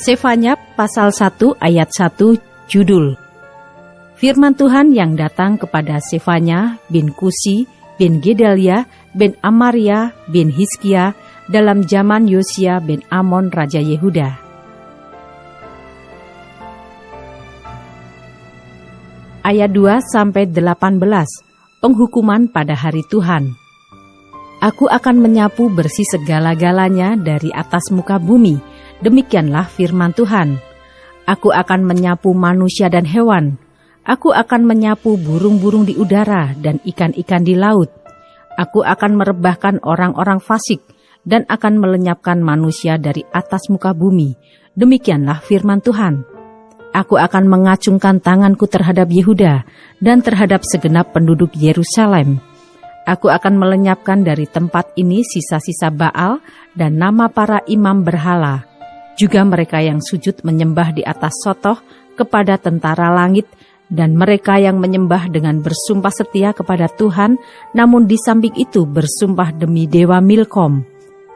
Sefanya pasal 1 ayat 1 judul Firman Tuhan yang datang kepada Sefanya bin Kusi bin Gedalia bin Amaria bin Hizkia dalam zaman Yosia bin Amon Raja Yehuda. Ayat 2-18, penghukuman pada hari Tuhan. Aku akan menyapu bersih segala-galanya dari atas muka bumi, demikianlah firman Tuhan. Aku akan menyapu manusia dan hewan. Aku akan menyapu burung-burung di udara dan ikan-ikan di laut. Aku akan merebahkan orang-orang fasik dan akan melenyapkan manusia dari atas muka bumi. Demikianlah firman Tuhan. Aku akan mengacungkan tanganku terhadap Yehuda dan terhadap segenap penduduk Yerusalem. Aku akan melenyapkan dari tempat ini sisa-sisa Baal dan nama para imam berhala. Juga mereka yang sujud menyembah di atas sotoh kepada tentara langit, dan mereka yang menyembah dengan bersumpah setia kepada Tuhan, namun di samping itu bersumpah demi dewa Milkom.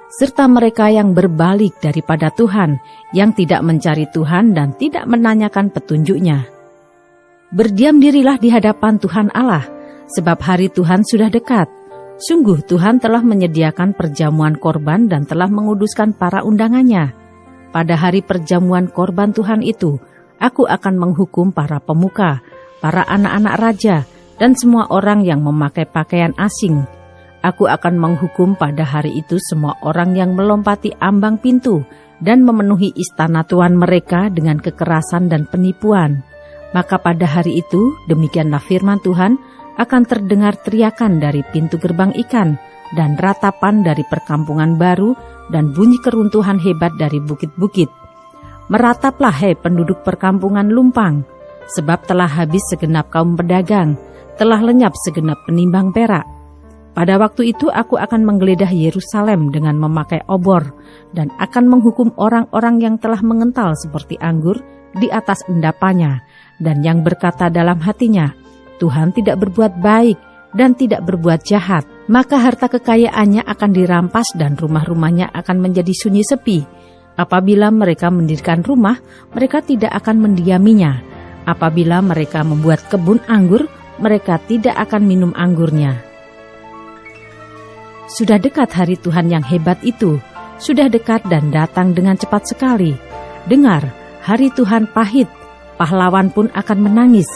Serta mereka yang berbalik daripada Tuhan, yang tidak mencari Tuhan dan tidak menanyakan petunjuknya. Berdiam dirilah di hadapan Tuhan Allah, sebab hari Tuhan sudah dekat. Sungguh Tuhan telah menyediakan perjamuan korban dan telah menguduskan para undangannya. Pada hari perjamuan korban Tuhan itu, aku akan menghukum para pemuka, para anak-anak raja, dan semua orang yang memakai pakaian asing. Aku akan menghukum pada hari itu semua orang yang melompati ambang pintu dan memenuhi istana tuan mereka dengan kekerasan dan penipuan. Maka pada hari itu, demikianlah firman Tuhan, akan terdengar teriakan dari pintu gerbang ikan dan ratapan dari perkampungan baru dan bunyi keruntuhan hebat dari bukit-bukit. Merataplah hai penduduk perkampungan lumpang, sebab telah habis segenap kaum pedagang, telah lenyap segenap penimbang perak. Pada waktu itu aku akan menggeledah Yerusalem dengan memakai obor dan akan menghukum orang-orang yang telah mengental seperti anggur di atas endapannya dan yang berkata dalam hatinya, Tuhan tidak berbuat baik dan tidak berbuat jahat. Maka harta kekayaannya akan dirampas dan rumah-rumahnya akan menjadi sunyi sepi. Apabila mereka mendirikan rumah, mereka tidak akan mendiaminya. Apabila mereka membuat kebun anggur, mereka tidak akan minum anggurnya. Sudah dekat hari Tuhan yang hebat itu, sudah dekat dan datang dengan cepat sekali. Dengar, hari Tuhan pahit, pahlawan pun akan menangis.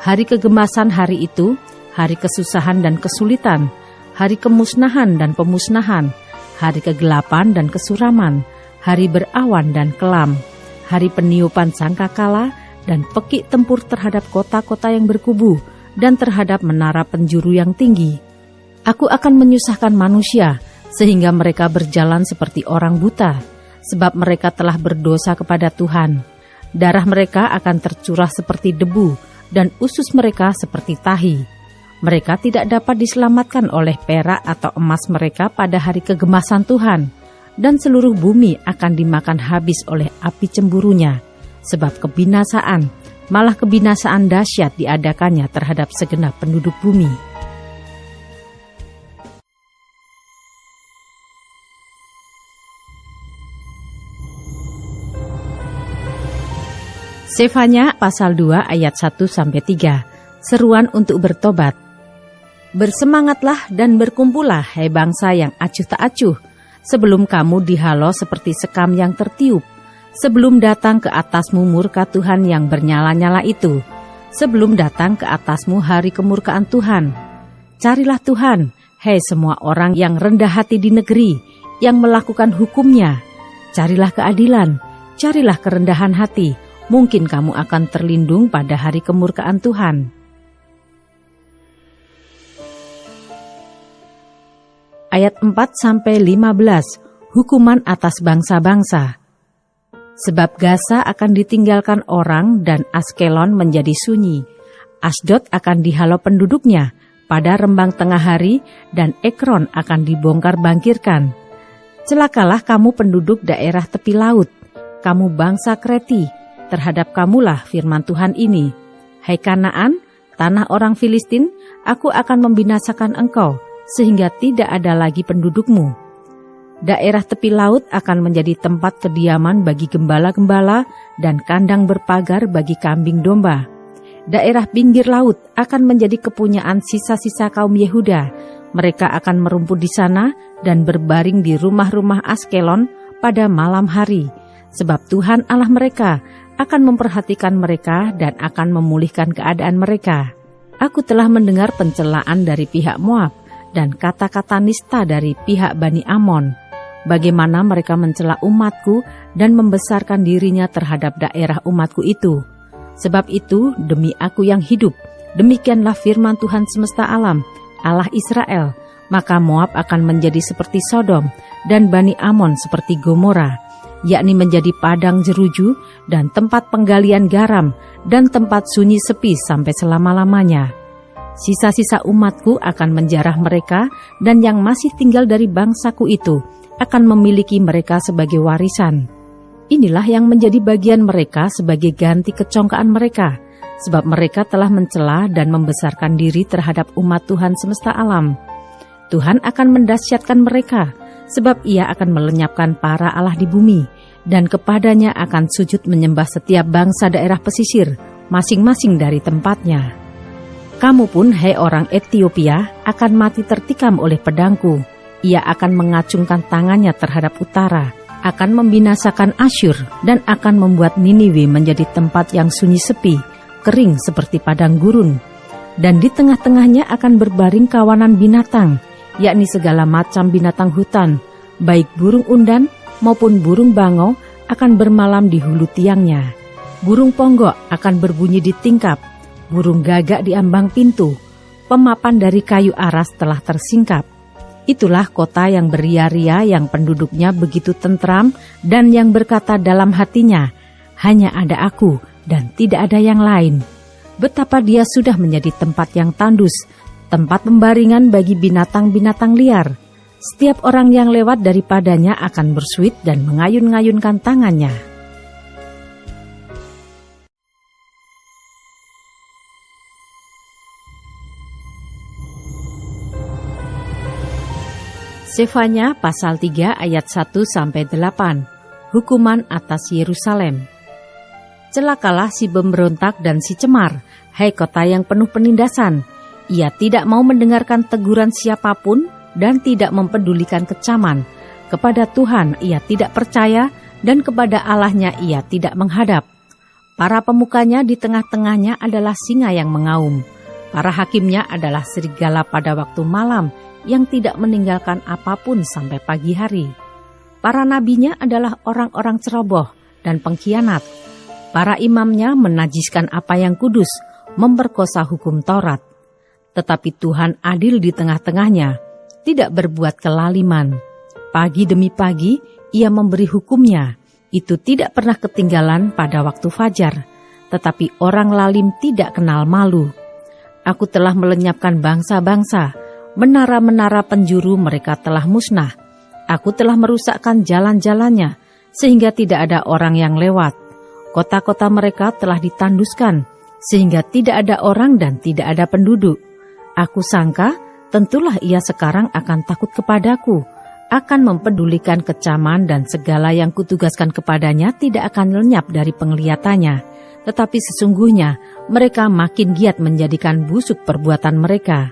Hari kegemasan hari itu, hari kesusahan dan kesulitan, hari kemusnahan dan pemusnahan, hari kegelapan dan kesuraman, hari berawan dan kelam, hari peniupan sangkakala dan pekik tempur terhadap kota-kota yang berkubu dan terhadap menara penjuru yang tinggi. Aku akan menyusahkan manusia, sehingga mereka berjalan seperti orang buta, sebab mereka telah berdosa kepada Tuhan. Darah mereka akan tercurah seperti debu, dan usus mereka seperti tahi. Mereka tidak dapat diselamatkan oleh perak atau emas mereka pada hari kegemasan Tuhan, dan seluruh bumi akan dimakan habis oleh api cemburunya, sebab kebinasaan, malah kebinasaan dahsyat diadakannya terhadap segenap penduduk bumi. Sefanya pasal 2 ayat 1-3, seruan untuk bertobat. Bersemangatlah dan berkumpullah hai bangsa yang acuh tak acuh, sebelum kamu dihalau seperti sekam yang tertiup, sebelum datang ke atasmu murka Tuhan yang bernyala-nyala itu, sebelum datang ke atasmu hari kemurkaan Tuhan. Carilah Tuhan, hai semua orang yang rendah hati di negeri, yang melakukan hukumnya. Carilah keadilan, carilah kerendahan hati, mungkin kamu akan terlindung pada hari kemurkaan Tuhan. Ayat 4-15, hukuman atas bangsa-bangsa. Sebab Gaza akan ditinggalkan orang dan Askelon menjadi sunyi. Asdod akan dihalau penduduknya pada rembang tengah hari dan Ekron akan dibongkar bangkirkan. Celakalah kamu penduduk daerah tepi laut, kamu bangsa Kreti, terhadap kamulah firman Tuhan ini. Hai Kanaan, tanah orang Filistin, aku akan membinasakan engkau, sehingga tidak ada lagi pendudukmu. Daerah tepi laut akan menjadi tempat kediaman bagi gembala-gembala dan kandang berpagar bagi kambing domba. Daerah pinggir laut akan menjadi kepunyaan sisa-sisa kaum Yehuda. Mereka akan merumput di sana dan berbaring di rumah-rumah Askelon pada malam hari, sebab Tuhan Allah mereka akan memperhatikan mereka dan akan memulihkan keadaan mereka. Aku telah mendengar pencelaan dari pihak Moab dan kata-kata nista dari pihak Bani Amon. Bagaimana mereka mencela umatku dan membesarkan dirinya terhadap daerah umatku itu. Sebab itu, demi aku yang hidup, demikianlah firman Tuhan semesta alam, Allah Israel, maka Moab akan menjadi seperti Sodom dan Bani Amon seperti Gomora, yakni menjadi padang jeruju dan tempat penggalian garam dan tempat sunyi sepi sampai selama-lamanya. Sisa-sisa umatku akan menjarah mereka, dan yang masih tinggal dari bangsaku itu akan memiliki mereka sebagai warisan. Inilah yang menjadi bagian mereka sebagai ganti kecongkaan mereka, sebab mereka telah mencela dan membesarkan diri terhadap umat Tuhan semesta alam. Tuhan akan mendahsyatkan mereka, sebab Ia akan melenyapkan para allah di bumi, dan kepadanya akan sujud menyembah setiap bangsa daerah pesisir, masing-masing dari tempatnya. Kamu pun, hai orang Etiopia, akan mati tertikam oleh pedangku. Ia akan mengacungkan tangannya terhadap utara, akan membinasakan Asyur, dan akan membuat Niniwe menjadi tempat yang sunyi sepi, kering seperti padang gurun. Dan di tengah-tengahnya akan berbaring kawanan binatang, yakni segala macam binatang hutan, baik burung undan maupun burung bangau akan bermalam di hulu tiangnya. Burung ponggok akan berbunyi di tingkap, burung gagak di ambang pintu, pemapan dari kayu aras telah tersingkap. Itulah kota yang beria-ria, yang penduduknya begitu tentram, dan yang berkata dalam hatinya, hanya ada aku dan tidak ada yang lain. Betapa dia sudah menjadi tempat yang tandus, tempat pembaringan bagi binatang-binatang liar. Setiap orang yang lewat daripadanya akan bersuit dan mengayun-ngayunkan tangannya. Sefanya pasal 3 ayat 1-8. Hukuman atas Yerusalem. Celakalah si pemberontak dan si cemar, hai kota yang penuh penindasan. Ia tidak mau mendengarkan teguran siapapun dan tidak mempedulikan kecaman. Kepada Tuhan ia tidak percaya, dan kepada Allahnya ia tidak menghadap. Para pemukanya di tengah-tengahnya adalah singa yang mengaum. Para hakimnya adalah serigala pada waktu malam, yang tidak meninggalkan apapun sampai pagi hari. Para nabinya adalah orang-orang ceroboh dan pengkhianat. Para imamnya menajiskan apa yang kudus, memperkosa hukum Taurat. Tetapi Tuhan adil di tengah-tengahnya, tidak berbuat kelaliman. Pagi demi pagi ia memberi hukumnya, itu tidak pernah ketinggalan pada waktu fajar. Tetapi orang lalim tidak kenal malu. Aku telah melenyapkan bangsa-bangsa, menara-menara penjuru mereka telah musnah. Aku telah merusakkan jalan-jalannya, sehingga tidak ada orang yang lewat. Kota-kota mereka telah ditanduskan, sehingga tidak ada orang dan tidak ada penduduk. Aku sangka, tentulah ia sekarang akan takut kepadaku, akan mempedulikan kecaman, dan segala yang kutugaskan kepadanya tidak akan lenyap dari penglihatannya. Tetapi sesungguhnya mereka makin giat menjadikan busuk perbuatan mereka.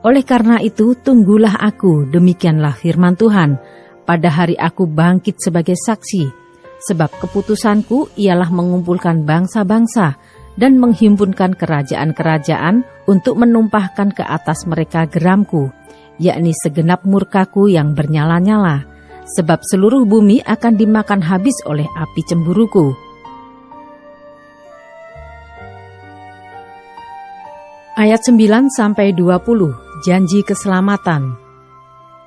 Oleh karena itu, tunggulah aku, demikianlah firman Tuhan, pada hari aku bangkit sebagai saksi. Sebab keputusanku ialah mengumpulkan bangsa-bangsa dan menghimpunkan kerajaan-kerajaan untuk menumpahkan ke atas mereka geramku, yakni segenap murkaku yang bernyala-nyala. Sebab seluruh bumi akan dimakan habis oleh api cemburuku. Ayat 9-20. Janji keselamatan.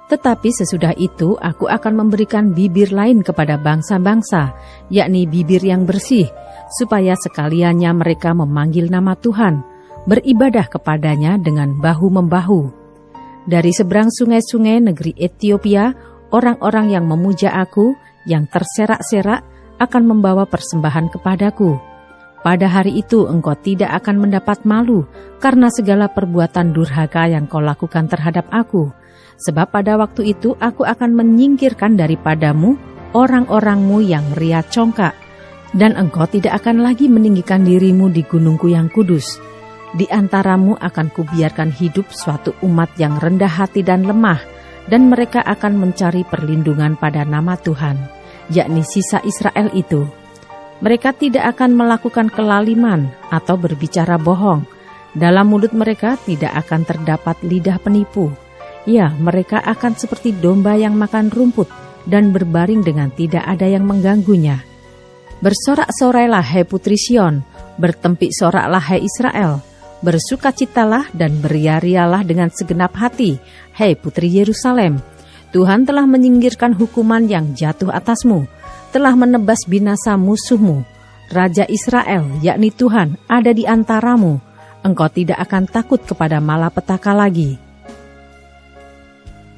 Tetapi sesudah itu aku akan memberikan bibir lain kepada bangsa-bangsa, yakni bibir yang bersih, supaya sekaliannya mereka memanggil nama Tuhan, beribadah kepadanya dengan bahu-membahu. Dari seberang sungai-sungai negeri Etiopia, orang-orang yang memuja aku, yang terserak-serak, akan membawa persembahan kepadaku. Pada hari itu engkau tidak akan mendapat malu karena segala perbuatan durhaka yang kau lakukan terhadap aku, Sebab pada waktu itu aku akan menyingkirkan daripadamu orang-orangmu yang ria congkak, dan engkau tidak akan lagi meninggikan dirimu di gunungku yang kudus. Di antaramu akan kubiarkan hidup suatu umat yang rendah hati dan lemah, dan mereka akan mencari perlindungan pada nama Tuhan, yakni sisa Israel itu. Mereka tidak akan melakukan kelaliman atau berbicara bohong. Dalam mulut mereka tidak akan terdapat lidah penipu. Ya, mereka akan seperti domba yang makan rumput dan berbaring dengan tidak ada yang mengganggunya. Bersorak-sorailah hai putri Sion, bertempik soraklah hai Israel, bersukacitalah dan beria-rialah dengan segenap hati, hai putri Yerusalem. Tuhan telah menyingkirkan hukuman yang jatuh atasmu, telah menebas binasa musuhmu. Raja Israel, yakni Tuhan, ada di antaramu. Engkau tidak akan takut kepada malapetaka lagi.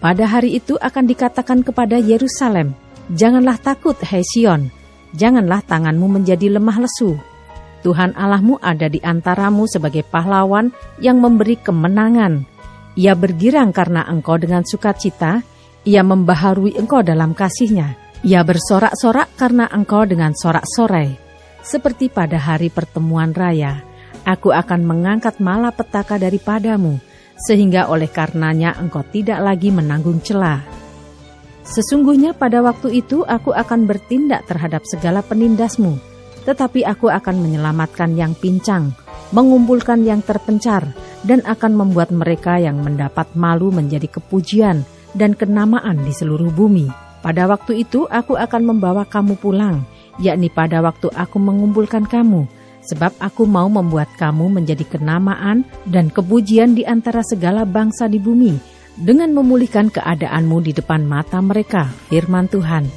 Pada hari itu akan dikatakan kepada Yerusalem, janganlah takut hai Sion, janganlah tanganmu menjadi lemah lesu. Tuhan Allahmu ada di antaramu sebagai pahlawan yang memberi kemenangan. Ia bergirang karena engkau dengan sukacita, ia membaharui engkau dalam kasih-Nya. Ia bersorak-sorak karena engkau dengan sorak-sorai. Seperti pada hari pertemuan raya, aku akan mengangkat malapetaka daripadamu, sehingga oleh karenanya engkau tidak lagi menanggung cela. Sesungguhnya pada waktu itu aku akan bertindak terhadap segala penindasmu, tetapi aku akan menyelamatkan yang pincang, mengumpulkan yang terpencar, dan akan membuat mereka yang mendapat malu menjadi kepujian dan kenamaan di seluruh bumi. Pada waktu itu aku akan membawa kamu pulang, yakni pada waktu aku mengumpulkan kamu, sebab aku mau membuat kamu menjadi kenamaan dan kepujian di antara segala bangsa di bumi, dengan memulihkan keadaanmu di depan mata mereka, firman Tuhan.